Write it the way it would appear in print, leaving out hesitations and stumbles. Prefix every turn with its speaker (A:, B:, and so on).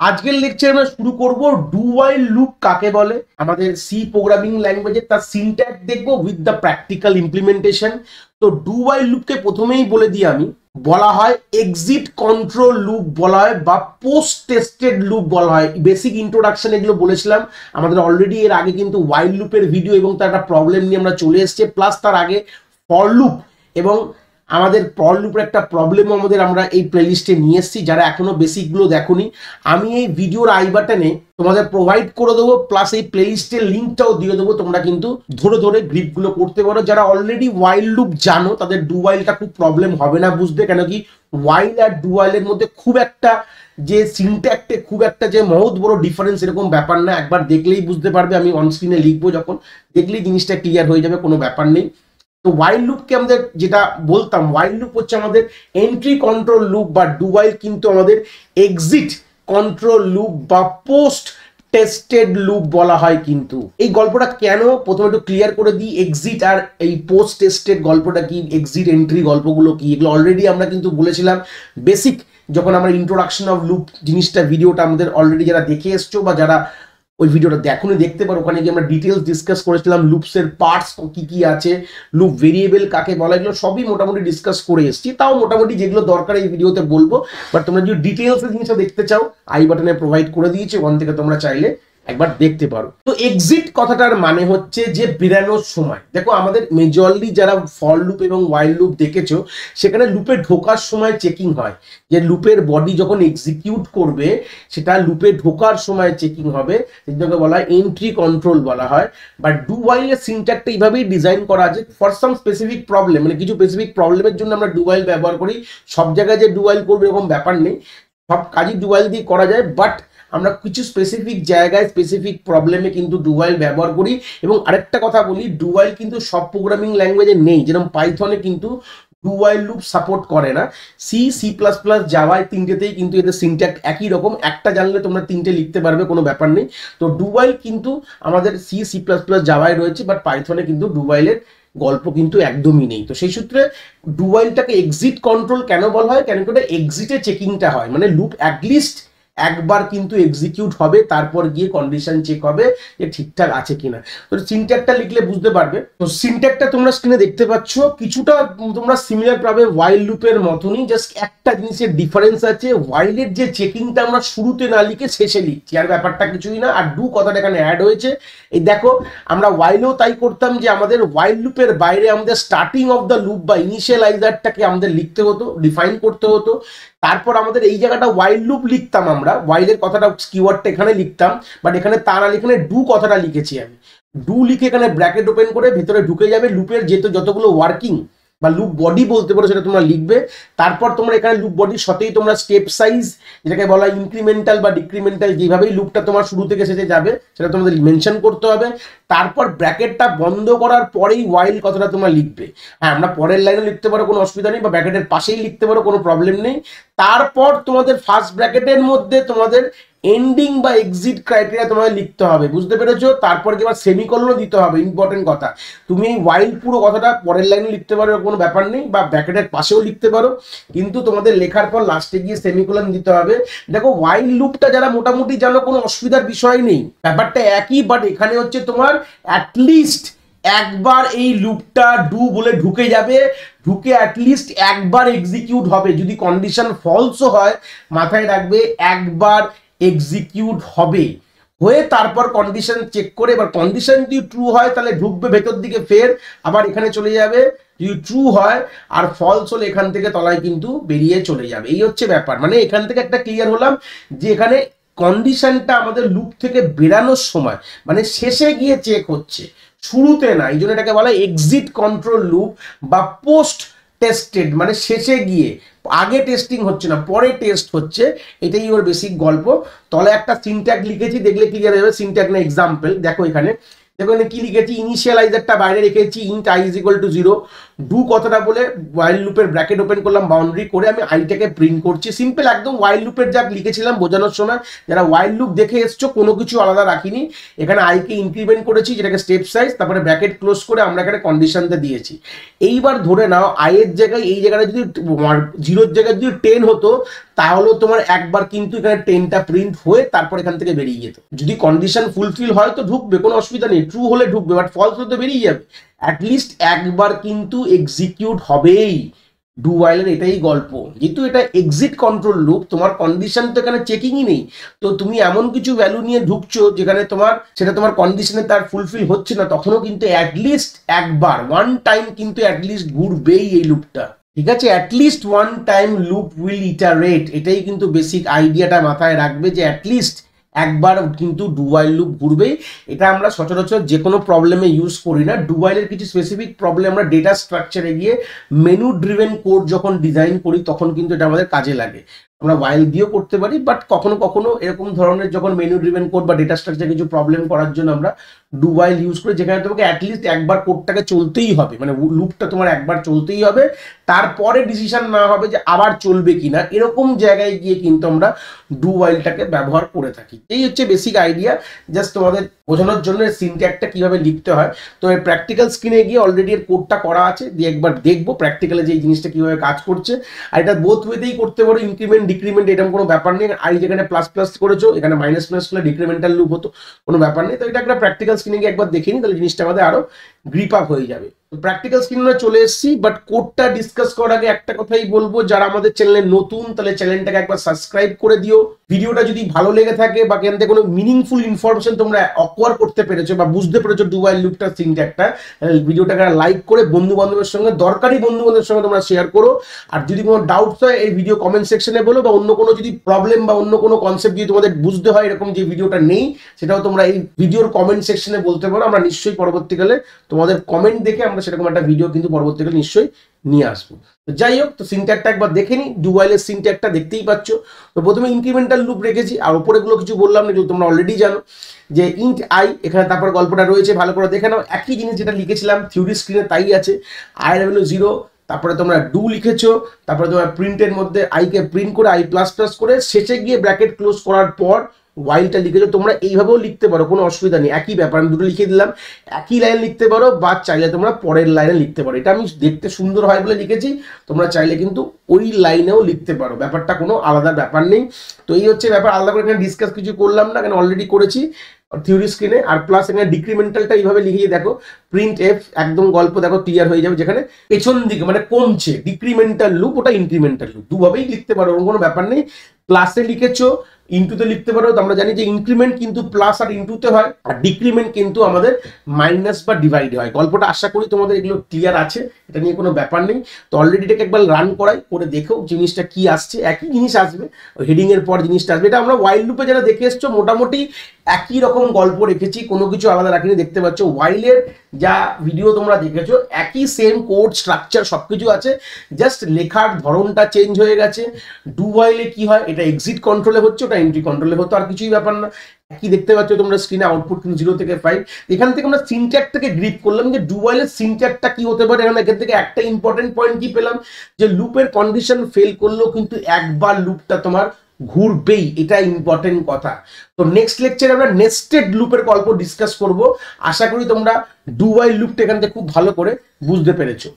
A: আজকের লেকচার আমরা শুরু করব ডু ওয়াইল লুপ কাকে বলে, আমাদের সি প্রোগ্রামিং ল্যাঙ্গুয়েজে তার সিনট্যাক্স দেখবো উইথ দ্য প্র্যাকটিক্যাল ইমপ্লিমেন্টেশন। তো ডু ওয়াইল লুপকে প্রথমেই বলে দিই আমি, বলা হয় এক্সিট কন্ট্রোল লুপ বলা হয় বা পোস্ট টেস্টেড লুপ বলা হয়। বেসিক ইন্ট্রোডাকশন এগুলো বলেছিলাম আমাদের অলরেডি। এর আগে কিন্তু ওয়াইল লুপের ভিডিও এবং তার একটা প্রবলেম নিয়ে আমরা চলে এসেছি, প্লাস তার আগে ফর লুপ এবং আমাদের ফর লুপের একটা প্রবলেমও আমরা এই প্লেলিস্টে নিয়ে এসেছি। যারা এখনো বেসিকগুলো দেখোনি, আমি এই ভিডিওর আই বাটনে তোমাদের প্রোভাইড করে দেবো, প্লাস এই প্লেলিস্টের লিঙ্কটাও দিয়ে দেবো। তোমরা কিন্তু ধরে ধরে গ্রিপগুলো করতে পারো। যারা অলরেডি ওয়াইল লুপ জানো তাদের ডু ওয়াইলটা খুব প্রবলেম হবে না বুঝতে, কেন কি ওয়াইল আর ডু ওয়াইলের মধ্যে খুব একটা যে সিনট্যাক্টে খুব একটা যে মহৎ বড় ডিফারেন্স এরকম ব্যাপার না। একবার দেখলেই বুঝতে পারবে, আমি অন স্ক্রিনে লিখবো যখন, দেখলেই জিনিসটা ক্লিয়ার হয়ে যাবে, কোনো ব্যাপার নেই। তো ওয়াইল লুপকে আমাদের যেটা বলতাম, ওয়াইল লুপ হচ্ছে আমাদের এন্ট্রি কন্ট্রোল লুপ, বা ডু ওয়াইল কিন্তু আমাদের এক্সিট কন্ট্রোল লুপ বা পোস্ট টেস্টেড লুপ বলা হয়। কিন্তু এই গল্পটা কেন প্রথমে একটু ক্লিয়ার করে দিই, এক্সিট আর এই পোস্ট টেস্টেড গল্পটা কি, এক্সিট এন্ট্রি গল্পগুলো কি, এগুলো অলরেডি আমরা কিন্তু বলেছিলাম বেসিক যখন আমরা ইন্ট্রোডাকশন অফ লুপ জিনিসটা ভিডিওটা আমাদের অলরেডি যারা দেখে এসছো বা যারা ওই ভিডিওটা দেখুন দেখতে পারো, ওখানে গিয়ে আমরা ডিটেলস ডিসকাস করেছিলাম লুপসের পার্টস কি কি আছে, লুপ ভেরিয়েবল কাকে বলা, এগুলো সবই মোটামুটি ডিসকাস করে এসেছি। তাও মোটামুটি যেগুলো দরকার এই ভিডিওতে বলবো, বাট তোমরা যদি ডিটেলস এর জিনিসটা দেখতে চাও আই বাটনে প্রোভাইড করে দিয়েছি, ওখান থেকে তোমরা চাইলে একবার দেখতে পারো। তো এক্সিট কথাটার মানে হচ্ছে যে বেরানোর সময়। দেখো আমাদের মেজরলি যারা ফর লুপ এবং ওয়াইল লুপ দেখেছো, সেখানে লুপে ঢোকার সময় চেকিং হয়, যে লুপের বডি যখন এক্সিকিউট করবে সেটা লুপে ঢোকার সময় চেকিং হবে, যেটাকে বলা হয় এন্ট্রি কন্ট্রোল বলা হয়। বাট ডু ওয়াইলের সিনট্যাক্সটা এইভাবেই ডিজাইন করা আছে ফর সাম স্পেসিফিক প্রবলেম, মানে কিছু স্পেসিফিক প্রবলেমের জন্য আমরা ডু ওয়াইল ব্যবহার করি। সব জায়গায় যে ডু ওয়াইল করবে এরকম ব্যাপার নেই, সব কাজই ডু ওয়াইল দিয়ে করা যায়, বাট আমরা কিছু স্পেসিফিক জায়গায় স্পেসিফিক প্রবলেমে কিন্তু ডু ওয়াইল ব্যবহার করি। এবং আরেকটা কথা বলি, ডু ওয়াইল কিন্তু সব প্রোগ্রামিং ল্যাঙ্গুয়েজে নেই, যেরকম পাইথনে কিন্তু ডু ওয়াইল লুপ সাপোর্ট করে না। সি, সি প্লাস প্লাস, জাভায় তিনটেতেই কিন্তু এদের সিনট্যাক্ট একই রকম, একটা জানলে তোমরা তিনটে লিখতে পারবে, কোনো ব্যাপার নেই। তো ডু ওয়াইল কিন্তু আমাদের সি, সি প্লাস প্লাস, জাভায় রয়েছে, বাট পাইথনে কিন্তু ডু ওয়াইলের গল্প কিন্তু একদমই নেই। তো সেই সূত্রে ডু ওয়াইলটাকে এক্সিট কন্ট্রোল কেন বলা হয়, কেন কি এক্সিটে চেকিংটা হয়, মানে লুপ অ্যাটলিস্ট একবার কিন্তু এক্সিকিউট হবে, তারপর গিয়ে কন্ডিশন চেক হবে যে ঠিকঠাক আছে কিনা। তো সিনট্যাক্সটা লিখলে বুঝতে পারবে। তো সিনট্যাক্সটা তোমরা স্ক্রিনে দেখতে পাচ্ছ, কিছুটা তোমরা সিমিলার পাবে ওয়াইল লুপের মতনই, জাস্ট একটা জিনিসের ডিফারেন্স আছে, ওয়াইলের যে চেকিংটা আমরা শুরুতে না লিখে শেষে লিখছি, আর ব্যাপারটা কিছুই না। আর ডু কথাটা এখানে অ্যাড হয়েছে। এই দেখো, আমরা ওয়াইলেও তাই করতাম, যে আমাদের ওয়াইল লুপের বাইরে আমাদের স্টার্টিং অফ দ্য লুপ বা ইনিশিয়ালাইজারটাকে আমাদের লিখতে হতো, ডিফাইন করতে হতো। তারপর আমাদের এই জায়গাটা ওয়াইল লুপ লিখতাম, আমরা ওয়াইলের কথাটা কিওয়ার্ডটা এখানে লিখতাম, বাট এখানে তা না, এখানে ডু কথাটা লিখেছি আমি। ডু লিখে এখানে ব্র্যাকেট ওপেন করে ভেতরে ঢুকে যাবে লুপের যতগুলো ওয়ার্কিং বা লুপ বডি বলতে পারো সেটা তোমরা লিখবে। তারপর তোমরা এখানে লুপ বডির সাথেই তোমরা স্টেপ সাইজ, যেটাকে বলা হয় ইনক্রিমেন্টাল বা ডিক্রিমেন্টাল, যেভাবেই লুপটা তোমার শুরু থেকে শেষে যাবে সেটা তোমাদের মেনশন করতে হবে। তারপর ব্র্যাকেটটা বন্ধ করার পরেই ওয়াইল কথাটা তোমরা লিখবে। হ্যাঁ, আমরা পরের লাইনে লিখতে পারো, কোনো অসুবিধা নেই, বা ব্র্যাকেটের পাশেই লিখতে পারো, কোনো প্রবলেম নেই। তারপর তোমাদের ফার্স্ট ব্র্যাকেটের মধ্যে তোমাদের এন্ডিং বা এক্সিট ক্রাইটেরিয়া তোমাদের লিখতে হবে, বুঝতে পেরেছো? তারপর কি আবার সেমিকলনও দিতে হবে, ইম্পর্টেন্ট কথা। তুমি এই ওয়াইল পুরো কথাটা পরের লাইনে লিখতে পারো, কোনো ব্যাপার নেই, বা ব্র্যাকেটের পাশেও লিখতে পারো, কিন্তু তোমাদের লেখার পর লাস্টে গিয়ে সেমিকলন দিতে হবে। দেখো ওয়াইল লুপটা যারা মোটামুটি জানো কোনো অসুবিধার বিষয় নেই, ব্যাপারটা একই, বাট এখানে হচ্ছে তোমার অ্যাটলিস্ট একবার এই লুপটা ডু বলে ঢুকে যাবে, ঢুকে অ্যাটলিস্ট একবার এক্সিকিউট হবে। যদি কন্ডিশন ফলসও হয়, মাথায় রাখবে একবার এক্সিকিউট হবে, হয়ে তারপর কন্ডিশন চেক করে, এবার কন্ডিশন যদি ট্রু হয় তাহলে ঢুকবে ভেতর দিকে, ফের আবার এখানে চলে যাবে, যদি ট্রু হয়, আর ফলস হলে এখান থেকে তলায় কিন্তু বেরিয়ে চলে যাবে। এই হচ্ছে ব্যাপার। মানে এখান থেকে একটা ক্লিয়ার হলাম যে এখানে কন্ডিশনটা আমাদের লুপ থেকে বেরানোর সময়, মানে শেষে গিয়ে চেক হচ্ছে, শুরুতে না। এই জন্য এটাকে বলা হয় এক্সিট কন্ট্রোল লুপ বা পোস্ট টেস্টেড, মানে শেষে গিয়ে, আগে টেস্টিং হচ্ছে না, পরে টেস্ট হচ্ছে। এটাই ওর বেসিক গল্প। তলে একটা সিনট্যাক্স লিখেছি, দেখলে ক্লিয়ার হয়ে যাবে। সিনট্যাক্স না এক্সাম্পল, দেখো এখানে এখানে কি লিখেছি, ইনিশিয়ালাইজারটা বাইরে রেখেছি, int I is equal to 0, do কথাটা বলে ওয়াইল লুপের ব্র্যাকেট ওপেন করলাম, বাউন্ডারি করে আমি আইটাকে প্রিন্ট করছি। সিম্পল একদম ওয়াইল লুপের যা লিখেছিলাম বোঝানোর সময়, যারা ওয়াইল লুপ দেখে এসছো কোনো কিছু আলাদা রাখিনি। এখানে আইকে ইনক্রিমেন্ট করেছি যেটাকে স্টেপ সাইজ, তারপরে ব্র্যাকেট ক্লোজ করে আমরা এখানে কন্ডিশনটা দিয়েছি। এইবার ধরে নাও আই এর জায়গায় এই জায়গাটা যদি 0 এর জায়গায় যদি 10 হতো, তাহলেও তোমার একবার কিন্তু এখানে 10টা প্রিন্ট হয়ে তারপর এখান থেকে বেরিয়ে যেত। যদি কন্ডিশন ফুলফিল হয় তো ঢুকবে, কোনো অসুবিধা নেই, ট্রু হলে ঢুকবে, বাট ফলস হলে তো বেরিয়ে যাবে। অ্যাটলিস্ট একবার কিন্তু এক্সিকিউট হবেই। ডু ওয়াইলের এটাই গল্প, যেহেতু এটা এক্সিট কন্ট্রোল লুপ, তোমার কন্ডিশন তো এখানে চেকিংই নেই, তো তুমি এমন কিছু ভ্যালু নিয়ে ঢুকছো যেখানে তোমার সেটা তোমার কন্ডিশনে তার ফুলফিল হচ্ছে না, তখনও কিন্তু অ্যাটলিস্ট একবার ওয়ান টাইম কিন্তু অ্যাটলিস্ট ঘুরবেই এই লুপটা। ঠিক আছে, at least one time loop will iterate, এটাই কিন্তু বেসিক আইডিয়াটা মাথায় রাখবে যে অ্যাটলিস্ট একবার কিন্তু ডু ওয়াইল লুপ ঘুরবেই। এটা আমরা সচরাচর যে কোনো প্রবলেমে ইউজ করি না, ডু ওয়াইলের কিছু স্পেসিফিক প্রবলেম আমরা ডেটা স্ট্রাকচারে গিয়ে মেনু ড্রিভেন কোড যখন ডিজাইন করি তখন কিন্তু এটা আমাদের কাজে লাগে। আমরা ওয়াইল দিয়েও করতে পারি, বাট কখনো কখনো এরকম ধরনের যখন মেনু ড্রিভেন কোড বা ডেটা স্ট্রাকচার কিছু প্রবলেম করার জন্য আমরা ডু ওয়াইল ইউজ করি, যেখানে তোমাকে অ্যাটলিস্ট একবার কোডটাকে চলতেই হবে, মানে লুপটা তোমার একবার চলতেই হবে, তারপরে ডিসিশন না হবে যে আবার চলবে কিনা, এরকম জায়গায় গিয়ে কিন্তু আমরা ডু ওয়াইলটাকে ব্যবহার করে থাকি। এই হচ্ছে বেসিক আইডিয়া, জাস্ট তোমাদের বোঝানোর জন্য সিনট্যাক্সটা কিভাবে লিখতে হয়। তো এর প্র্যাকটিক্যাল স্ক্রিনে গিয়ে অলরেডি এর কোডটা করা আছে, দিয়ে একবার দেখবো প্র্যাকটিক্যালে যে এই জিনিসটা কিভাবে কাজ করছে। আর এটা বোথ ওয়েতেই করতে পারো, ইনক্রিমেন্ট ডিক্রিমেন্ট এরকম কোনো ব্যাপার নেই। আর যেখানে প্লাস প্লাস করেছো এখানে মাইনাস মাইনাস করলে ডিক্রিমেন্টাল লুপ হতো, কোনো ব্যাপার নেই। তো এটা একটা প্র্যাকটিক্যাল স্ক্রিনে গিয়ে একবার দেখে নিই, তাহলে জিনিসটা আমাদের আরো গ্রিপ আপ হয়ে যাবে। প্র্যাকটিক্যাল স্ক্রিনে চলে এসেছি, বাট কোডটা ডিসকাস করার আগে একটা কথাই বলবো, যারা আমাদের চ্যানেলে নতুন তাহলে চ্যানেলটাকে একবার সাবস্ক্রাইব করে দিও। ভিডিওটা যদি ভালো লেগে থাকে বা এখান থেকে কোনো মিনিংফুল ইনফরমেশন তোমরা অ্যাকোয়ার করতে পেরেছো বা বুঝতে পেরেছো ডু ওয়াইল লুপটা সিনট্যাক্সটা, ভিডিওটাকে লাইক করে বন্ধু বান্ধবের সঙ্গে, দরকারি বন্ধু বান্ধবের সঙ্গে তোমরা শেয়ার করো। আর যদি কোনো ডাউটস হয় এই ভিডিও কমেন্ট সেকশনে বলো, বা অন্য কোনো যদি প্রবলেম বা অন্য কোনো কনসেপ্ট যদি তোমাদের বুঝতে হয় এরকম যে ভিডিওটা নেই, সেটাও তোমরা এই ভিডিওর কমেন্ট সেকশনে বলতে পারো। আমরা নিশ্চয়ই পরবর্তীকালে তোমাদের কমেন্ট দেখে আমরা সেরকম একটা ভিডিও কিন্তু পরবর্তীকালে নিশ্চয়ই নিয়ে আসবো। তো যাই হোক, তো সিনট্যাক্সটা একবার দেখে নিই। ডু ওয়াইলের সিনট্যাক্সটা দেখতেই পাচ্ছ। তো প্রথমে ইনক্রিমেন্টাল লুপ রেখেছি, আর উপরেগুলো কিছু বললাম না, তোমরা অলরেডি জানো যে ইন্ট আই, এখানে তারপর গল্পটা রয়েছে, ভালো করে দেখে নাও। একই জিনিস যেটা লিখেছিলাম থিওরি স্ক্রিনে তাই আছে, আই এর ভ্যালু 0, তারপরে তোমরা ডু লিখেছো, তারপরে তোমরা প্রিন্টের মধ্যে আইকে প্রিন্ট করে আই প্লাস প্লাস করে শেষে গিয়ে ব্র্যাকেট ক্লোজ করার পর ওয়াইলটা লিখেছো। তোমরা এইভাবেও লিখতে পারো, কোনো অসুবিধা নেই, একই ব্যাপার। আমি দুটো লিখে দিলাম, একই লাইন লিখতে পারো, বা চাইলে তোমরা পরের লাইনে লিখতে পারো। এটা আমি দেখতে সুন্দর হয় বলে লিখেছি, তোমরা চাইলে কিন্তু ওই লাইনেও লিখতে পারো, ব্যাপারটা কোনো আলাদা ব্যাপার নেই। তো এই হচ্ছে ব্যাপার, আলাদা করে এখানে ডিসকাস কিছু করলাম না, কেন অলরেডি করেছি থিওরি স্ক্রিনে। আর প্লাস এখানে ডিক্রিমেন্টালটা এইভাবে লিখিয়ে দেখো, প্রিন্ট এফ, একদম গল্প দেখো ক্লিয়ার হয়ে যাবে, যেখানে পেছন দিকে মানে কমছে ডিক্রিমেন্টাল লুপ, ওটা ইনক্রিমেন্টাল লুপ, দুভাবেই লিখতে পারো, কোনো ব্যাপার নেই। প্লাসে লিখেছো, ইনটুতে লিখতে পারো। তো আমরা জানি যে ইনক্রিমেন্ট কিন্তু প্লাস আর ইনটুতে হয়, আর ডিক্রিমেন্ট কিন্তু আমাদের মাইনাস বা ডিভাইড হয়। গল্পটা আশা করি তোমাদের এগুলো ক্লিয়ার আছে, এটা নিয়ে কোনো ব্যাপার নেই। তো অলরেডি এটাকে একবার রান করাই, করে দেখো জিনিসটা কি আসছে। একই জিনিস আসবে, হেডিং এর পর জিনিসটা আসবে। এটা আমরা ওয়াইল লুপে যারা দেখে এসছো মোটামুটি একই রকম গল্প রেখেছি, কোনো কিছু আলাদা রাখিনি। দেখতে পাচ্ছ ওয়াইলের যা ভিডিও তোমরা দেখেছো একই সেম কোড স্ট্রাকচার সবকিছু আছে, জাস্ট লেখার ধরনটা চেঞ্জ হয়ে গেছে। ডু ওয়াইলে কি হয়, এটা এক্সিট কন্ট্রোলে হচ্ছে, ওটা এন্ট্রি কন্ট্রোলে হতো, আর কিছুই ব্যাপার না। কি দেখতে পাচ্ছ তোমরা স্ক্রিনে, আউটপুট কিন্তু 0 থেকে 5। এখান থেকে আমরা সিনট্যাক্স থেকে গ্রিপ করলাম যে ডু ওয়াইলের সিনট্যাক্সটা কি হতে পারে। এখান থেকে একটা ইম্পর্টেন্ট পয়েন্ট কি পেলাম, যে লুপের কন্ডিশন ফেল করলেও কিন্তু একবার লুপটা তোমার ঘুরবেই, এটা ইম্পর্টেন্ট কথা। তো নেক্সট লেকচারে আমরা নেস্টেড লুপের গল্প ডিসকাস করব। আশা করি তোমরা ডু ওয়াইল লুপটা এখান থেকে খুব ভালো করে বুঝতে পেরেছো।